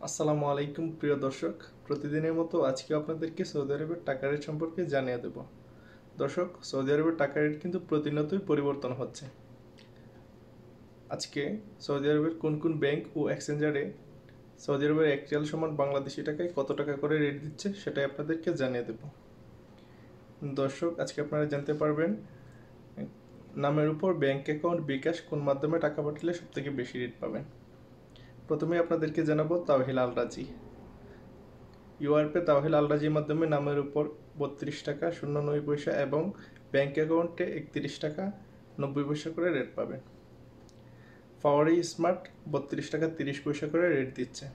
আসসালামু আলাইকুম প্রিয় দর্শক, প্রতিদিনের মতো আজকে আপনাদেরকে সৌদি আরবের টাকা রেট সম্পর্কে জানিয়ে দেব। দর্শক, সৌদি আরবের টাকা রেট কিন্তু প্রতিনিয়তই পরিবর্তন হচ্ছে। আজকে সৌদি আরবের কোন কোন ব্যাংক ও এক্সচেঞ্জারে সৌদি আরবের এক রিয়াল সমান বাংলাদেশি টাকায় কত টাকা করে রেট দিচ্ছে সেটাই আপনাদেরকে জানিয়ে দেব। দর্শক, আজকে আপনারা জানতে পারবেন নামের উপর ব্যাংক অ্যাকাউন্ট বিকাশ কোন মাধ্যমে টাকা পাঠালে সবথেকে বেশি রেট পাবেন। প্রথমে আপনাদেরকে জানাবো তাওহিল আল রাজি। ইউআরপে তাওহিল আল রাজির মাধ্যমে নামের উপর 32 টাকা 09 পয়সা এবং ব্যাংক অ্যাকাউন্টে 31 টাকা 90 পয়সা করে রেট পাবেন। ফাওয়ারি স্মার্ট 32 টাকা 30 পয়সা করে রেট দিচ্ছে।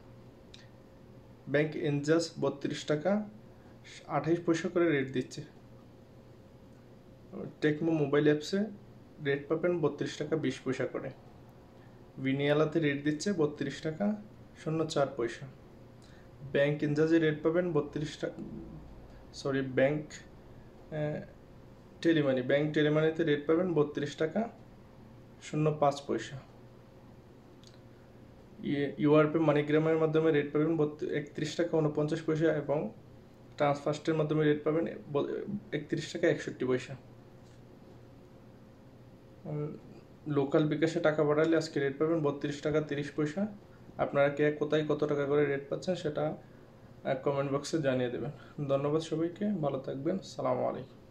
ব্যাংক এনজাস 32 টাকা 28 পয়সা করে রেট দিচ্ছে। টেকমো মোবাইল অ্যাপসে রেট পাবেন 32 টাকা 20 পয়সা করে। ভিনিয়ালাতে রেট দিচ্ছে 32 টাকা 04 পয়সা। ব্যাংক এনজাজে রেট পাবেন 32 টাকা ব্যাংক টেলিমানিতে রেট পাবেন 32 টাকা 05 পয়সা। ইউআরপে মানিগ্রামের মাধ্যমে রেট পাবেন 31 টাকা 49 পয়সা এবং ট্রান্সফার্স্টের মাধ্যমে রেট পাবেন 31 টাকা 61 পয়সা। লোকাল বিকাশে টাকা পাঠালে আজকে রেট পাবেন 32 টাকা 30 পয়সা। আপনারা কে কোথায় কত টাকা করে রেট পাচ্ছেন সেটা কমেন্ট বক্সে জানিয়ে দেবেন। ধন্যবাদ সবাইকে, ভালো থাকবেন। সালামু আলাইকুম।